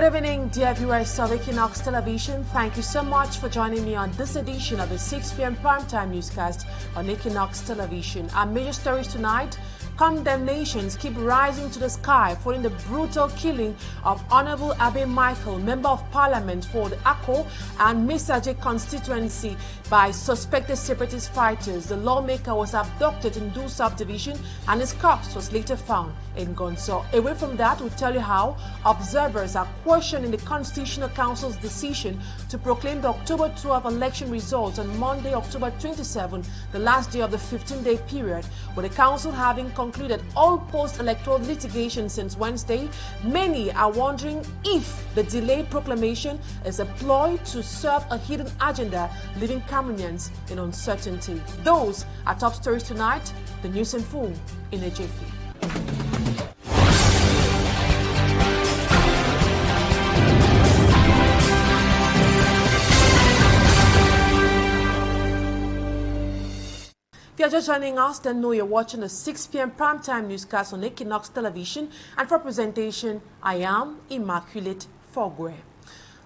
evening, dear viewers of Equinoxe Television. Thank you so much for joining me on this edition of the 6 p.m. primetime newscast on Equinoxe Television. Our major stories tonight: condemnations keep rising to the sky following the brutal killing of Honorable Abe Michael, Member of Parliament for the Akko and Mesaje constituency, by suspected separatist fighters. The lawmaker was abducted in Nous subdivision and his corpse was later found in Gonzo. Away from that, we'll tell you how observers are questioning the Constitutional Council's decision to proclaim the October 12 election results on Monday, October 27, the last day of the 15-day period, with the council having concluded all post-electoral litigation since Wednesday. Many are wondering if the delayed proclamation is a ploy to serve a hidden agenda, leaving Cameroonians in uncertainty. Those are top stories tonight. The news in full in a jiffy. If you're just joining us, then know you're watching the 6 p.m. primetime newscast on Equinoxe Television, and for presentation, I am Immaculate Fogwe.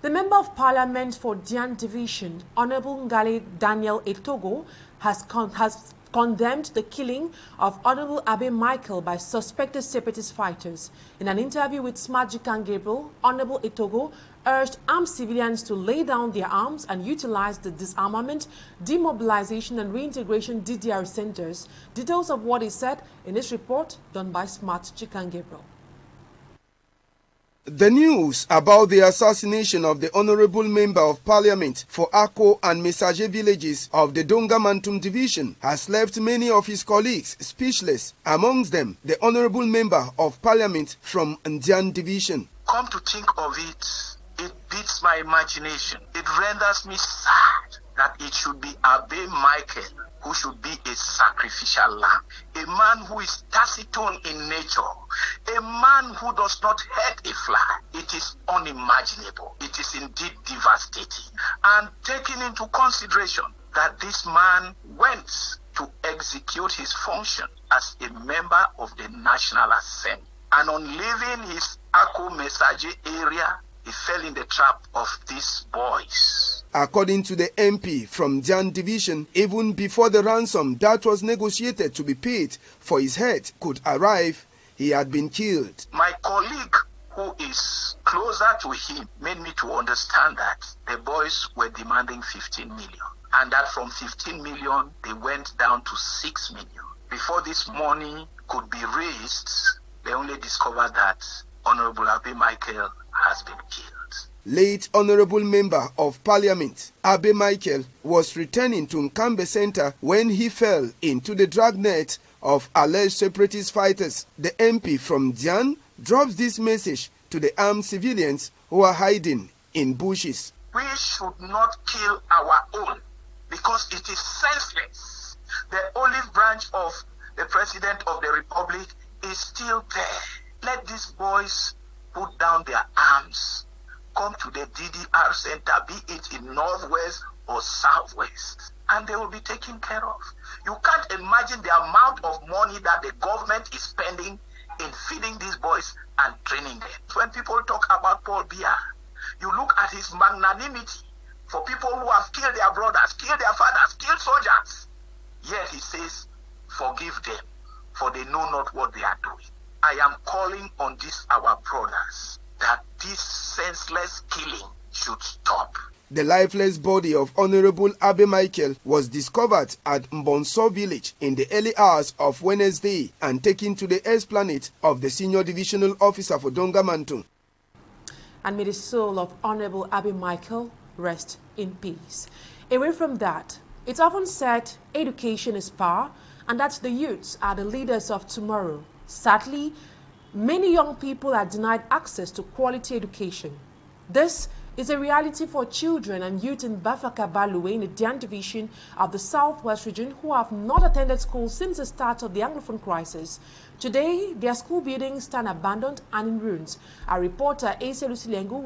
The Member of Parliament for Dian Division, Honorable Ngale Daniel Etogo, has condemned the killing of Honorable Abe Michael by suspected separatist fighters. In an interview with Smart Jikan Gabriel, Honorable Etogo urged armed civilians to lay down their arms and utilize the disarmament, demobilization and reintegration DDR centers. Details of what he said in this report done by Smart Jikan Gabriel. The news about the assassination of the Honorable Member of Parliament for Akko and Mesaje villages of the Dongamantum Division has left many of his colleagues speechless, amongst them the Honorable Member of Parliament from Ndian Division. Come to think of it, it beats my imagination. It renders me sad that it should be Abe Michael who should be a sacrificial lamb, a man who is taciturn in nature, a man who does not hurt a fly. It is unimaginable. It is indeed devastating. And taking into consideration that this man went to execute his function as a member of the National Assembly, and on leaving his Akko Mesaje area, he fell in the trap of these boys. According to the MP from Jan Division, even before the ransom that was negotiated to be paid for his head could arrive, he had been killed. My colleague, who is closer to him, made me to understand that the boys were demanding 15 million, and that from 15 million they went down to 6 million. Before this money could be raised, they only discovered that Honorable Abe Michael has been killed. Late Honorable Member of Parliament Abe Michael was returning to Nkambe Center when he fell into the dragnet of alleged separatist fighters. The MP from Dian drops this message to the armed civilians who are hiding in bushes. We should not kill our own because it is senseless. The olive branch of the President of the Republic is still there. Let these boys put down their arms, come to the DDR center, be it in Northwest or Southwest, and they will be taken care of. You can't imagine the amount of money that the government is spending in feeding these boys and training them. When people talk about Paul Biya, you look at his magnanimity for people who have killed their brothers, killed their fathers, killed soldiers. Yet he says, forgive them, for they know not what they are doing. I am calling on these our brothers that this senseless killing should stop. The lifeless body of Honorable Abe Michael was discovered at Mbonso village in the early hours of Wednesday and taken to the esplanade of the Senior Divisional Officer for Dongamantum. And may the soul of Honorable Abe Michael rest in peace. Away from that, it's often said education is power and that the youths are the leaders of tomorrow. Sadly, many young people are denied access to quality education. This is a reality for children and youth in Bafaka Baluwe in the Dian Division of the Southwest region who have not attended school since the start of the Anglophone crisis. Today, their school buildings stand abandoned and in ruins. Our reporter, Asa Lucilengu,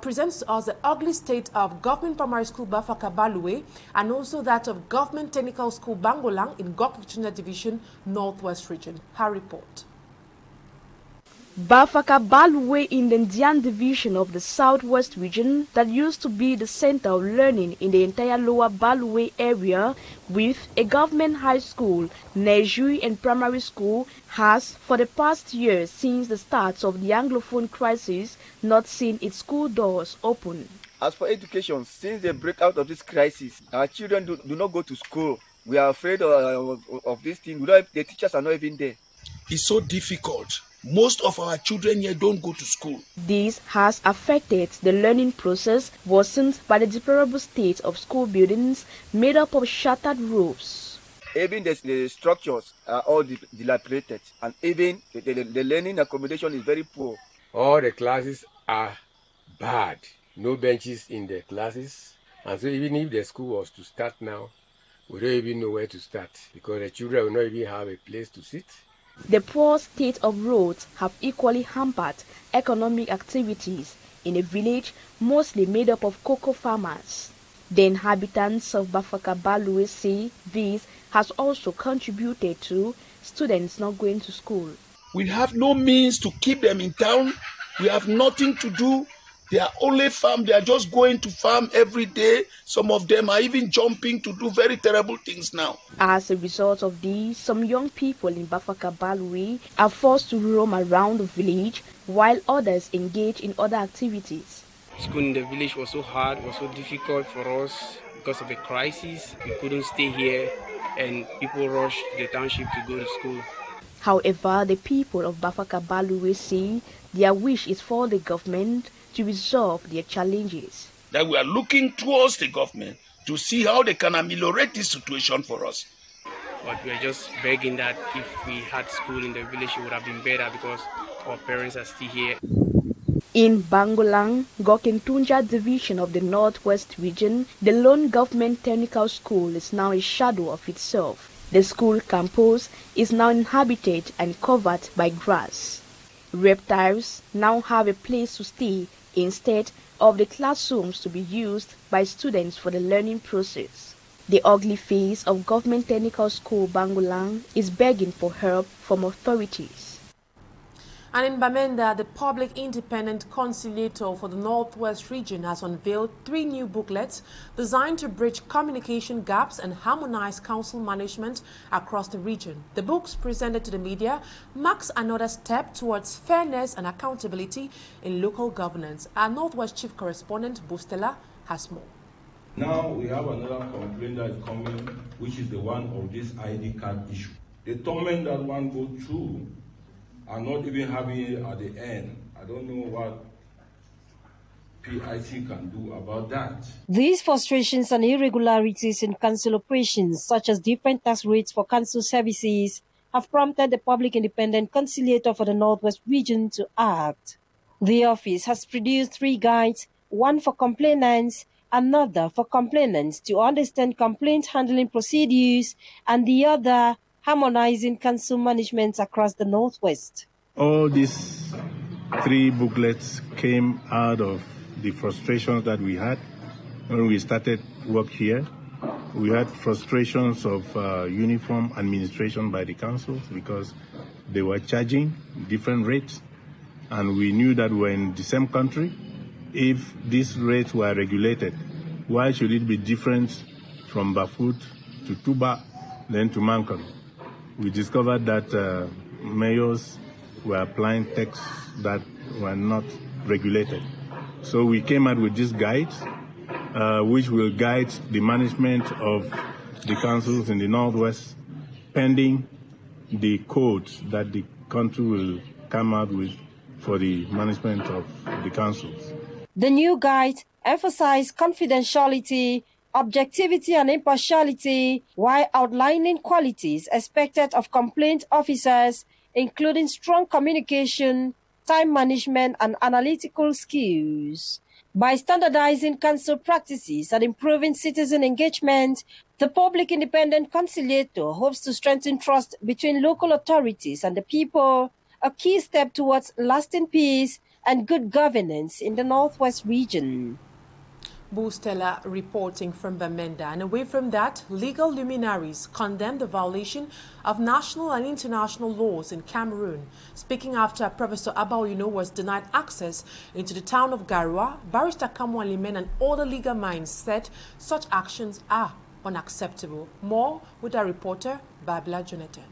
presents to us the ugly state of Government Primary School Bafaka Baluwe and also that of Government Technical School Bangolang in Gokwichuna Division, Northwest region. Her report. Bafaka Balwe in the Ndian division of the southwest region that used to be the center of learning in the entire lower Balwe area with a government high school, nursery and primary school has for the past year since the start of the Anglophone crisis not seen its school doors open. As for education, since the breakout of this crisis, our children do not go to school. We are afraid of this thing. The teachers are not even there. It's so difficult. Most of our children here don't go to school. This has affected the learning process, worsened by the deplorable state of school buildings made up of shattered roofs. Even the structures are all dilapidated, and even the learning accommodation is very poor. All the classes are bad. No benches in the classes, and so even if the school was to start now, we don't even know where to start because the children will not even have a place to sit. The poor state of roads have equally hampered economic activities in a village mostly made up of cocoa farmers. The inhabitants of Bafaka Balwe say this has also contributed to students not going to school. We have no means to keep them in town. We have nothing to do. They are only farm. They are just going to farm every day. Some of them are even jumping to do very terrible things now. As a result of this, some young people in Bafaka Balwe are forced to roam around the village while others engage in other activities. School in the village was so hard, was so difficult for us because of the crisis. We couldn't stay here and people rushed to the township to go to school. However, the people of Bafaka Balwe say their wish is for the government to resolve their challenges. That we are looking towards the government to see how they can ameliorate this situation for us. But we are just begging that if we had school in the village, it would have been better because our parents are still here. In Bangolang, Gokentunja division of the Northwest region, the lone government technical school is now a shadow of itself. The school campus is now inhabited and covered by grass. Reptiles now have a place to stay instead of the classrooms to be used by students for the learning process. The ugly face of Government Technical School Bangolang is begging for help from authorities. And in Bamenda, the Public Independent Conciliator for the Northwest region has unveiled 3 new booklets designed to bridge communication gaps and harmonize council management across the region. The books presented to the media marks another step towards fairness and accountability in local governance. Our Northwest Chief Correspondent, Bustela, has more. Now we have another complaint that is coming, which is the one of this ID card issue. The torment that one goes through are not even having it at the end. I don't know what PIC can do about that. These frustrations and irregularities in council operations, such as different tax rates for council services, have prompted the Public Independent Conciliator for the Northwest region to act. The office has produced 3 guides, one for complainants, another for complainants to understand complaint handling procedures, and the other harmonizing council management across the Northwest. All these 3 booklets came out of the frustrations that we had when we started work here. We had frustrations of uniform administration by the councils because they were charging different rates, and we knew that we're in the same country. If these rates were regulated, why should it be different from Bafut to Tuba, then to Mankon? We discovered that mayors were applying tax that were not regulated. So we came out with this guide, which will guide the management of the councils in the Northwest, pending the codes that the country will come out with for the management of the councils. The new guide emphasized confidentiality, objectivity and impartiality, while outlining qualities expected of complaint officers, including strong communication, time management, and analytical skills. By standardizing council practices and improving citizen engagement, the Public Independent Conciliator hopes to strengthen trust between local authorities and the people, a key step towards lasting peace and good governance in the Northwest region. Stella reporting from Bamenda. And away from that, legal luminaries condemned the violation of national and international laws in Cameroon. Speaking after Professor Abba Oyuno was denied access into the town of Garoua, Barrister Kamwan Limen and other legal minds said such actions are unacceptable. More with our reporter, Babla Jonathan.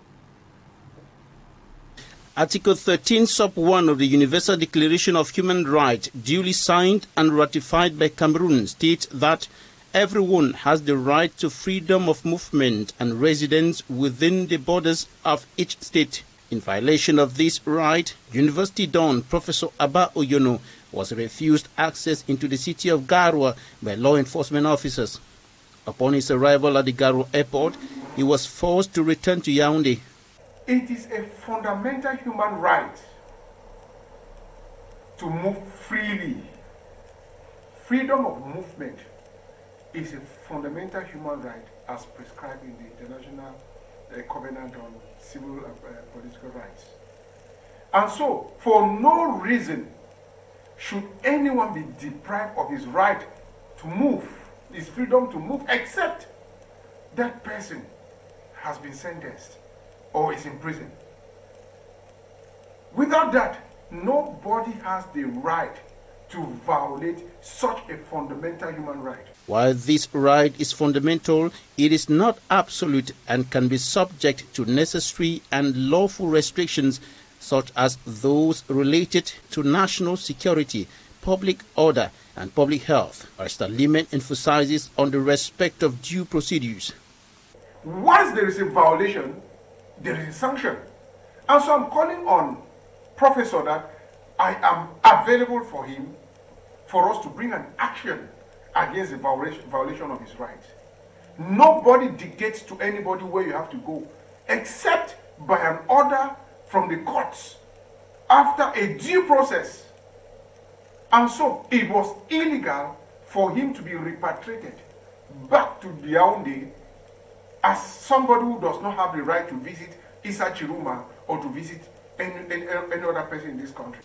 Article 13, Sub 1 of the Universal Declaration of Human Rights, duly signed and ratified by Cameroon, states that everyone has the right to freedom of movement and residence within the borders of each state. In violation of this right, University Don Professor Abba Oyuno was refused access into the city of Garoua by law enforcement officers. Upon his arrival at the Garoua airport, he was forced to return to Yaoundé. It is a fundamental human right to move freely. Freedom of movement is a fundamental human right as prescribed in the International Covenant on Civil and Political Rights. And so, for no reason should anyone be deprived of his right to move, his freedom to move, except that person has been sentenced or is in prison. Without that, nobody has the right to violate such a fundamental human right. While this right is fundamental, it is not absolute and can be subject to necessary and lawful restrictions such as those related to national security, public order, and public health. Barrister Limen emphasizes on the respect of due procedures. Once there is a violation, there is a sanction. And so I'm calling on Professor that I am available for him for us to bring an action against the violation of his rights. Nobody dictates to anybody where you have to go except by an order from the courts after a due process. And so it was illegal for him to be repatriated back to Yaoundé as somebody who does not have the right to visit Issa Chiruma or to visit any other person in this country.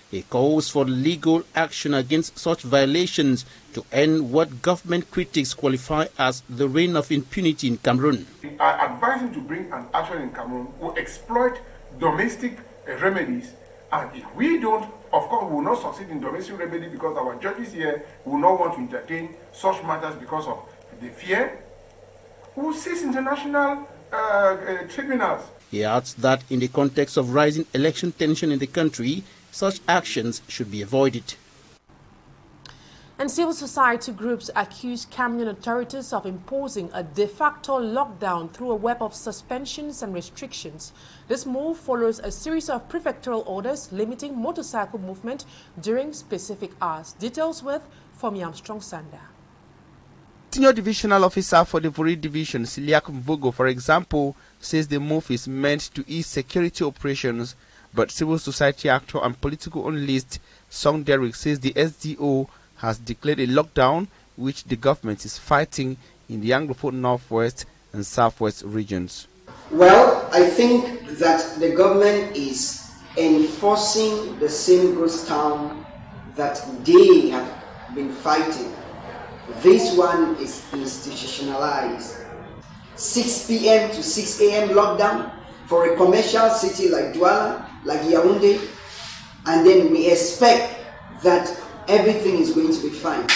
He calls for legal action against such violations to end what government critics qualify as the reign of impunity in Cameroon. I advise him to bring an action in Cameroon who exploit domestic remedies, and if we don't, of course, we will not succeed in domestic remedy because our judges here will not want to entertain such matters because of the fear. We will seize international tribunals. He adds that in the context of rising election tension in the country, such actions should be avoided. And civil society groups accuse Cameroon authorities of imposing a de facto lockdown through a web of suspensions and restrictions. This move follows a series of prefectural orders limiting motorcycle movement during specific hours. Details with Fomi Armstrong Sanda. Senior Divisional Officer for the Vuri Division, Siliak Mvogo, for example, says the move is meant to ease security operations, but civil society actor and political analyst Song Derrick says the SDO has declared a lockdown which the government is fighting in the Anglophone Northwest and Southwest regions. Well, I think that the government is enforcing the same ghost town that they have been fighting. This one is institutionalized. 6 p.m. to 6 a.m. lockdown for a commercial city like Douala, like Yaoundé, and then we expect that everything is going to be fine.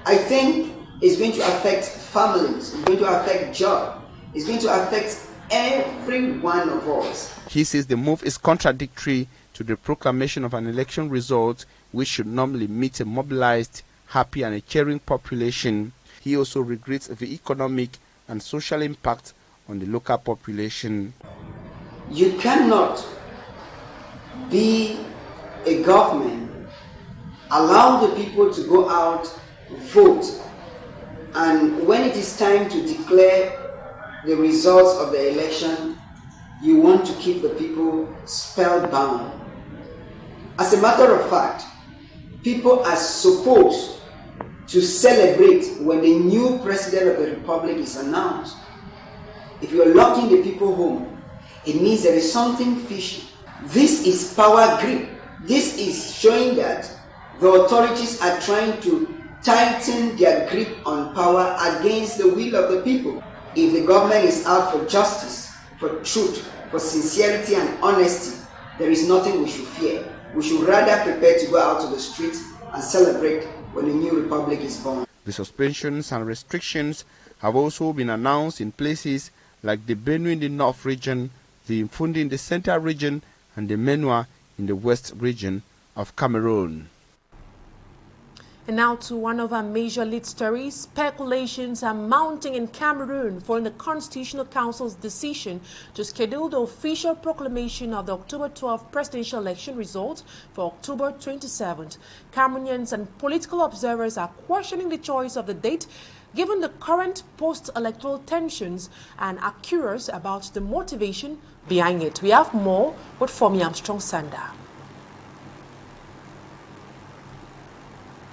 I think it's going to affect families, it's going to affect jobs, it's going to affect every one of us. He says the move is contradictory to the proclamation of an election result which should normally meet a mobilized, happy and a caring population. He also regrets the economic and social impact on the local population. You cannot be a government, allow the people to go out, vote, and when it is time to declare the results of the election, you want to keep the people spellbound. As a matter of fact, people are supposed to celebrate when the new president of the republic is announced. If you are locking the people home, it means there is something fishy. This is power grip. This is showing that the authorities are trying to tighten their grip on power against the will of the people. If the government is out for justice, for truth, for sincerity and honesty, there is nothing we should fear. We should rather prepare to go out to the streets and celebrate when a new republic is born. The suspensions and restrictions have also been announced in places like the Benue in the north region, the Mfundi in the central region, and the Menua in the west region of Cameroon. And now to one of our major lead stories. Speculations are mounting in Cameroon following the Constitutional Council's decision to schedule the official proclamation of the October 12th presidential election results for October 27th. Cameroonians and political observers are questioning the choice of the date given the current post-electoral tensions and are curious about the motivation behind it. We have more with Fomi Armstrong-Sanda.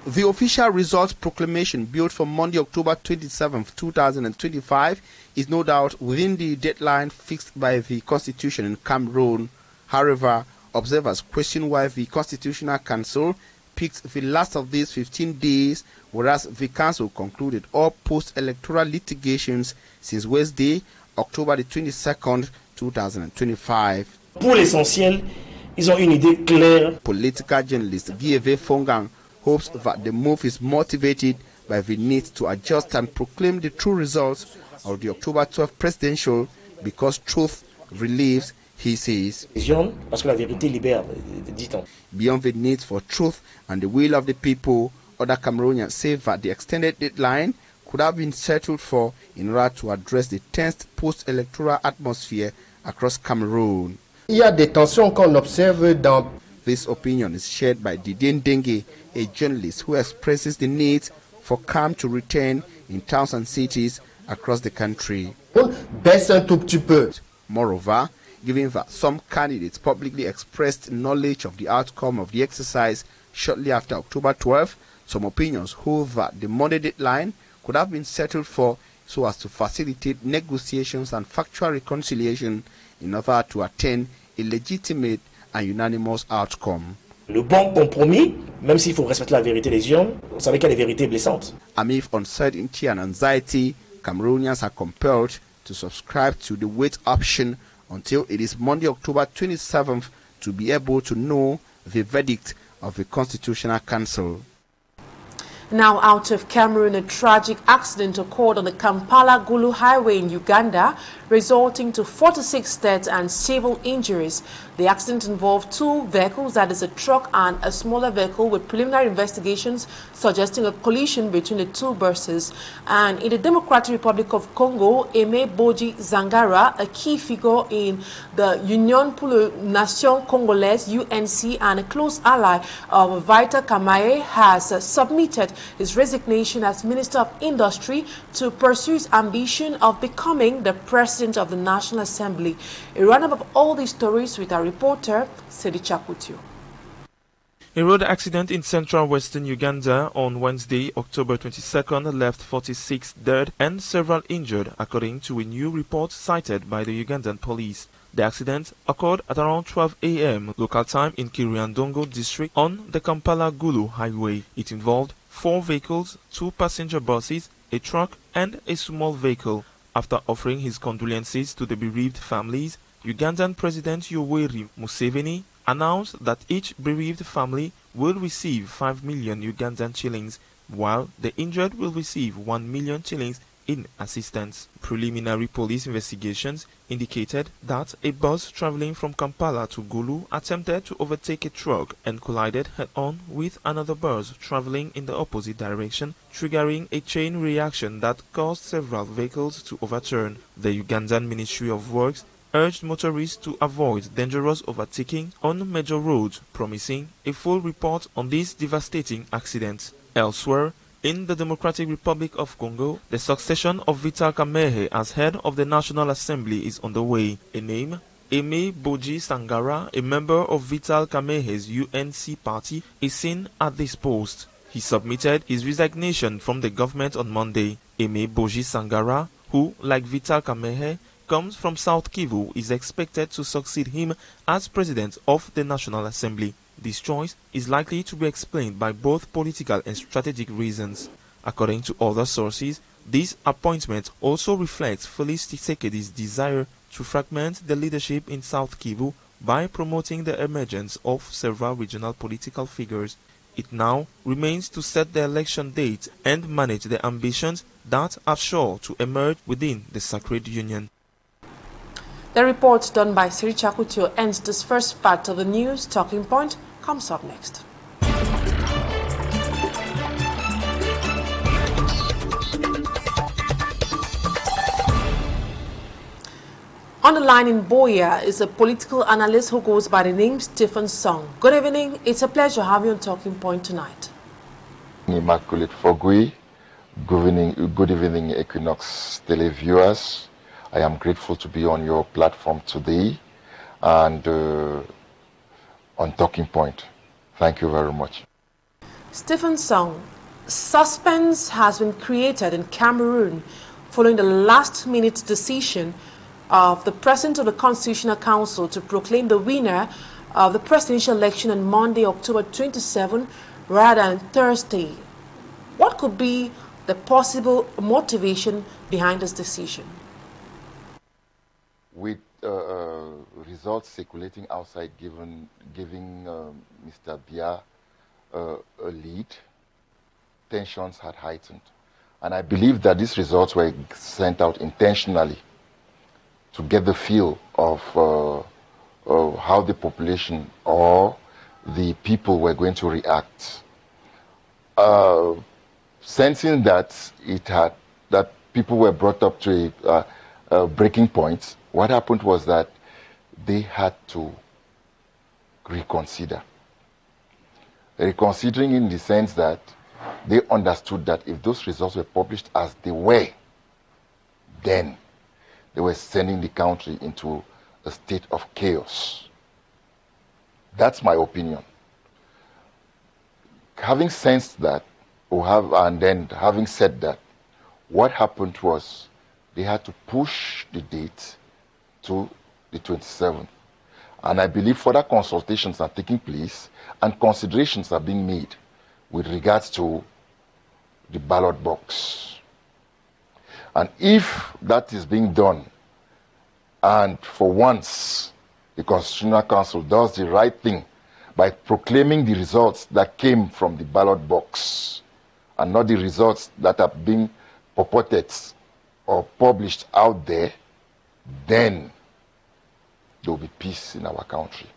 The official results proclamation built for Monday, October 27, 2025 is no doubt within the deadline fixed by the Constitution in Cameroon. However, observers question why the Constitutional Council picked the last of these 15 days, whereas the Council concluded all post-electoral litigations since Wednesday, October the 22nd, 2025. Pour l'essentiel, ils ont une idée claire. Political journalist Guy Fongang hopes that the move is motivated by the need to adjust and proclaim the true results of the October 12th presidential because truth relieves, he says. Parce que la vérité libère, dit-on. Beyond the need for truth and the will of the people, other Cameroonians say that the extended deadline could have been settled for in order to address the tense post-electoral atmosphere across Cameroon. Il y a des tensions qu'on observe dans. This opinion is shared by Didien Dengue, a journalist who expresses the need for calm to return in towns and cities across the country. Moreover, given that some candidates publicly expressed knowledge of the outcome of the exercise shortly after October 12, some opinions hold that the Monday deadline could have been settled for so as to facilitate negotiations and factual reconciliation in order to attain a legitimate and unanimous outcome. Le bon compromis, même s'il faut respecter la vérité des urnes, vous savez qu'il y a des vérités blessantes. Amid uncertainty and anxiety, Cameroonians are compelled to subscribe to the wait option until it is Monday, October 27th to be able to know the verdict of the Constitutional Council. Now out of Cameroon, a tragic accident occurred on the Kampala-Gulu highway in Uganda, resulting to 46 deaths and several injuries. The accident involved two vehicles, that is a truck and a smaller vehicle, with preliminary investigations suggesting a collision between the two buses. And in the Democratic Republic of Congo, Aimé Boji Zangara, a key figure in the Union pour la Nation Congolaise, UNC, and a close ally of Vital Kamerhe, has submitted his resignation as Minister of Industry to pursue his ambition of becoming the President of the National Assembly. A roundup of all these stories with our reporter, Sedi Chakutio. A road accident in central western Uganda on Wednesday, October 22nd, left 46 dead and several injured, according to a new report cited by the Ugandan police. The accident occurred at around 12 a.m. local time in Kiriandongo district on the Kampala-Gulu highway. It involved 4 vehicles, 2 passenger buses, a truck and a small vehicle. After offering his condolences to the bereaved families, Ugandan President Yoweri Museveni announced that each bereaved family will receive 5 million Ugandan shillings, while the injured will receive 1 million shillings in assistance. Preliminary police investigations indicated that a bus traveling from Kampala to Gulu attempted to overtake a truck and collided head-on with another bus traveling in the opposite direction, triggering a chain reaction that caused several vehicles to overturn. The Ugandan Ministry of Works urged motorists to avoid dangerous overtaking on major roads, promising a full report on this devastating accident. Elsewhere, in the Democratic Republic of Congo, the succession of Vital Kamerhe as head of the National Assembly is underway. A name, Aimé Boji Sangara, a member of Vital Kamerhe's UNC party, is seen at this post. He submitted his resignation from the government on Monday. Aimé Boji Sangara, who, like Vital Kamerhe, comes from South Kivu, is expected to succeed him as president of the National Assembly. This choice is likely to be explained by both political and strategic reasons. According to other sources, this appointment also reflects Felix Tshisekedi's desire to fragment the leadership in South Kivu by promoting the emergence of several regional political figures. It now remains to set the election date and manage the ambitions that are sure to emerge within the Sacred Union. The report done by Siri Chakutio ends this first part of the news. Talking Point comes up next. On the line in Boya is a political analyst who goes by the name Stephen Song. Good evening. It's a pleasure having you on Talking Point tonight. Immaculate Fogui. Good evening, Equinoxe televiewers. I am grateful to be on your platform today and on Talking Point. Thank you very much. Stephen Song, suspense has been created in Cameroon following the last-minute decision of the President of the Constitutional Council to proclaim the winner of the presidential election on Monday, October 27, rather than Thursday. What could be the possible motivation behind this decision? With results circulating outside giving Mr. Biya a lead, tensions had heightened. And I believe that these results were sent out intentionally to get the feel of how the population or the people were going to react. Sensing that that people were brought up to a breaking point, what happened was that they had to reconsider. Reconsidering in the sense that they understood that if those results were published as they were, then they were sending the country into a state of chaos. That's my opinion. Having sensed that, and then having said that, what happened was they had to push the date to the 27th. And I believe further consultations are taking place and considerations are being made with regards to the ballot box. And if that is being done, and for once the Constitutional Council does the right thing by proclaiming the results that came from the ballot box and not the results that are being purported or published out there, then there will be peace in our country.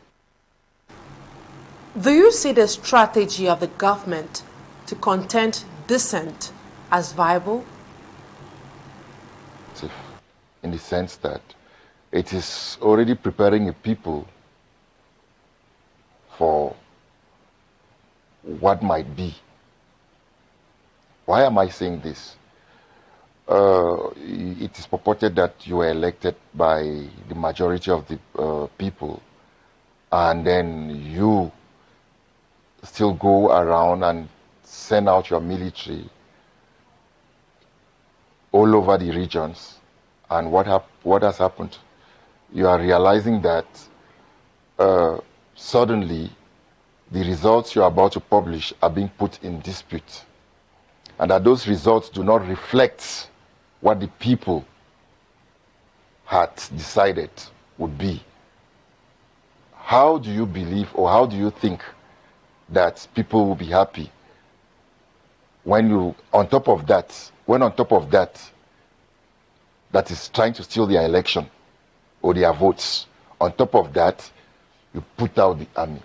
Do you see the strategy of the government to content dissent as viable? In the sense that it is already preparing a people for what might be. Why am I saying this? It is purported that you were elected by the majority of the people, and then you still go around and send out your military all over the regions. And what has happened? You are realizing that suddenly the results you are about to publish are being put in dispute, and that those results do not reflect what the people had decided would be. How do you believe, or how do you think that people will be happy when on top of that, that is trying to steal their election or their votes, on top of that, you put out the army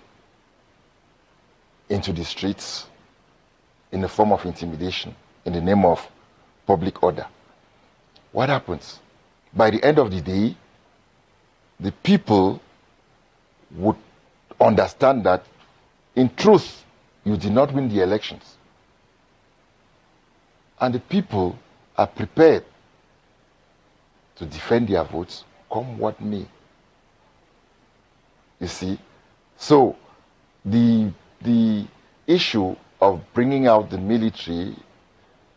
into the streets in the form of intimidation, in the name of public order. What happens? By the end of the day, the people would understand that, in truth, you did not win the elections. And the people are prepared to defend their votes, come what may. You see? So, the issue of bringing out the military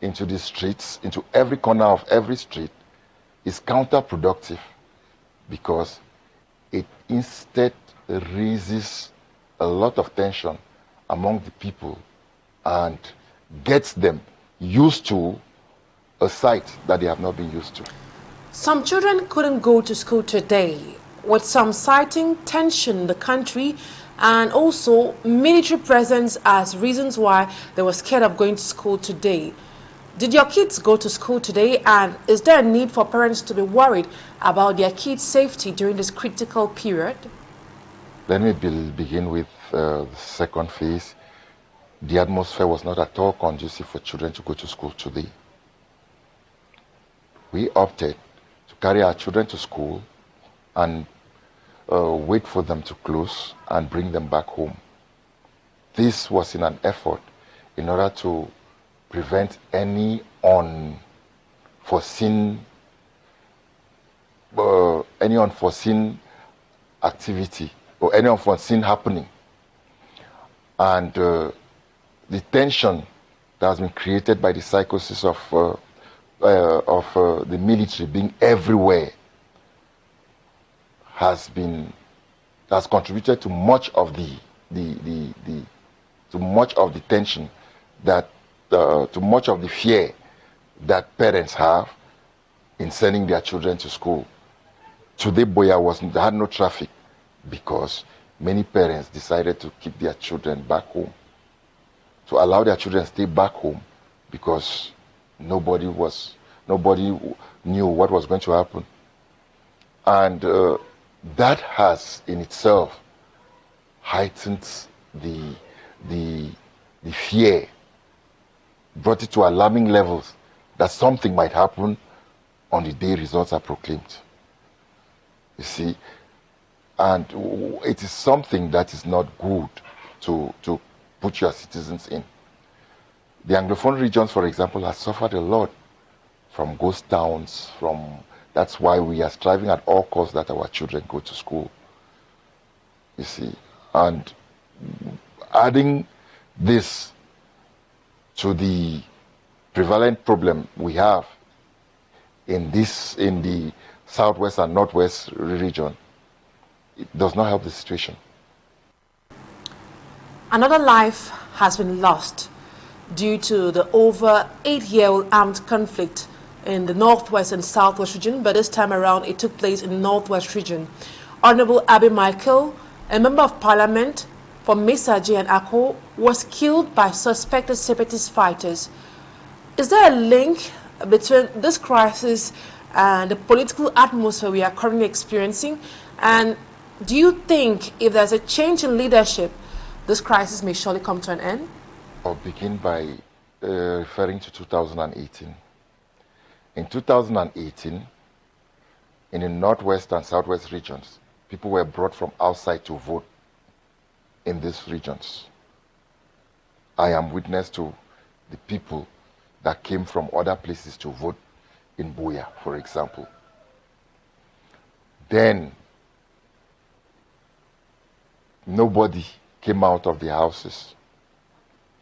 into the streets, into every corner of every street, is counterproductive, because it instead raises a lot of tension among the people and gets them used to a sight that they have not been used to. Some children couldn't go to school today, with some citing tension in the country and also military presence as reasons why they were scared of going to school today. Did your kids go to school today, and is there a need for parents to be worried about their kids' safety during this critical period? Let me begin with the second phase. The atmosphere was not at all conducive for children to go to school today. We opted to carry our children to school and wait for them to close and bring them back home. This was in an effort in order to prevent any unforeseen activity or any unforeseen happening. And the tension that has been created by the psychosis of the military being everywhere has contributed to much of the tension that to much of the fear that parents have in sending their children to school. Today, Boya had no traffic because many parents decided to keep their children back home, to allow their children to stay back home because nobody knew what was going to happen. And that has in itself heightened the fear, brought it to alarming levels that something might happen on the day results are proclaimed. You see, and it is something that is not good to put your citizens in. The Anglophone regions, for example, have suffered a lot from ghost towns. That's why we are striving at all costs that our children go to school. You see, and adding this to the prevalent problem we have in the southwest and northwest region, it does not help the situation. Another life has been lost due to the over 8-year-old armed conflict in the northwest and southwest region, but this time around it took place in the northwest region. Honorable Abe Michael, a member of parliament for Mesaji and Akko, was killed by suspected separatist fighters. Is there a link between this crisis and the political atmosphere we are currently experiencing? And do you think if there's a change in leadership, this crisis may surely come to an end? I'll begin by referring to 2018. In 2018, in the northwest and southwest regions, people were brought from outside to vote in these regions. I am witness to the people that came from other places to vote in Buea, for example. Then, nobody came out of the houses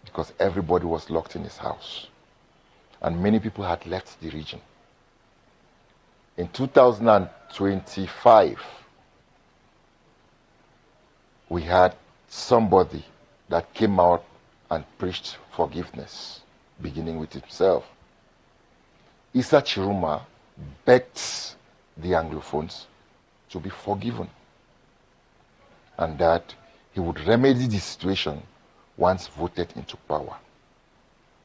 because everybody was locked in his house. And many people had left the region. In 2025, we had somebody that came out and preached forgiveness, beginning with himself. Issa Chiruma begged the Anglophones to be forgiven and that he would remedy the situation once voted into power.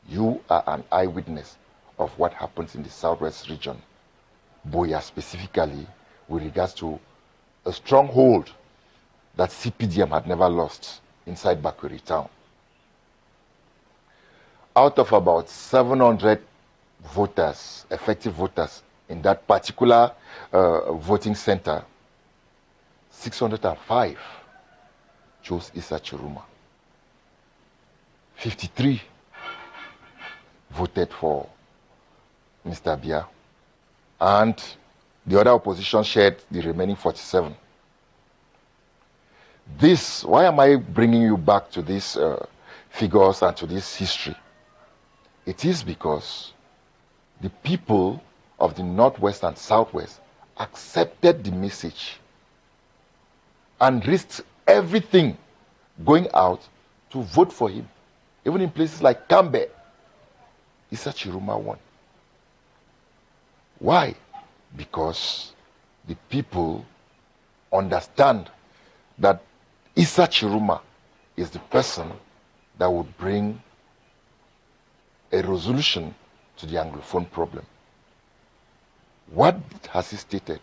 You are an eyewitness of what happens in the southwest region, Buea specifically, with regards to a stronghold that CPDM had never lost inside Bakweri town. Out of about 700 voters, effective voters, in that particular voting center, 605 chose Issa Chiruma. 53 voted for Mr. Bia, and the other opposition shared the remaining 47. Why am I bringing you back to these figures and to this history? It is because the people of the northwest and southwest accepted the message and risked everything going out to vote for him. Even in places like Kambe, Issa Chiruma won. Why? Because the people understand that Issa Chiruma is the person that would bring a resolution to the Anglophone problem. What has he stated?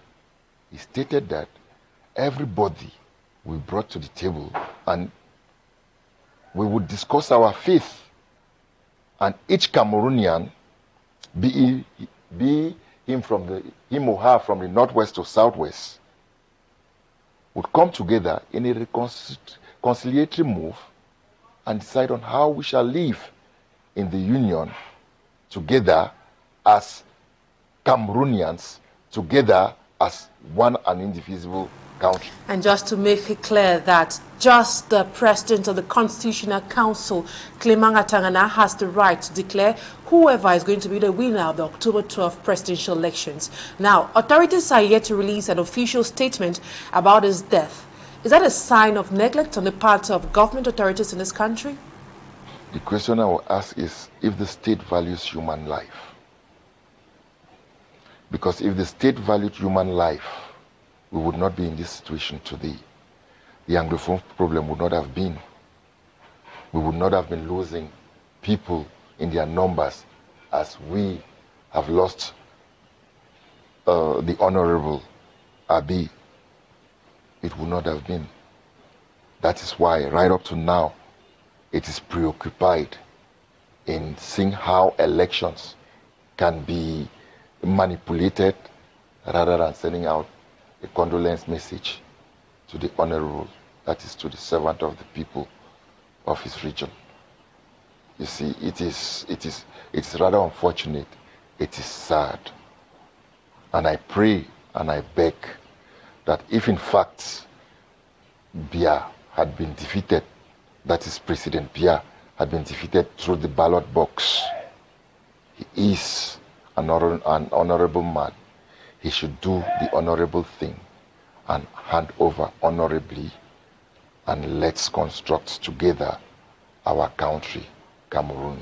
He stated that everybody we brought to the table and we would discuss our faith, and each Cameroonian, be him or her from the northwest to southwest, would come together in a conciliatory move and decide on how we shall live in the union together as Cameroonians, together as one and indivisible country. And just to make it clear that just the President of the Constitutional Council, Clement Atangana, has the right to declare whoever is going to be the winner of the October 12 presidential elections. Now, authorities are yet to release an official statement about his death. Is that a sign of neglect on the part of government authorities in this country? The question I will ask is if the state values human life. Because if the state valued human life, we would not be in this situation today. The Anglophone problem would not have been. We would not have been losing people in their numbers as we have lost the Honorable Abi. It would not have been. That is why, right up to now, it is preoccupied in seeing how elections can be manipulated rather than sending out a condolence message to the Honorable, that is to the servant of the people of his region. You see, it's rather unfortunate. It is sad. And I pray and I beg that if in fact Biya had been defeated, that is President Biya had been defeated through the ballot box, he is an honorable man. He should do the honorable thing and hand over honorably, and let's construct together our country, Cameroon.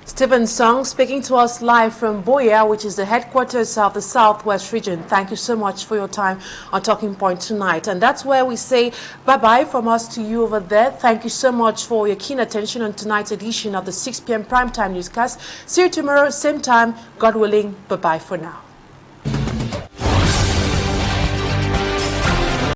Stephen Song speaking to us live from Boya, which is the headquarters of the Southwest region. Thank you so much for your time on Talking Point tonight. And that's where we say bye-bye from us to you over there. Thank you so much for your keen attention on tonight's edition of the 6 p.m. Primetime Newscast. See you tomorrow, same time, God willing. Bye-bye for now.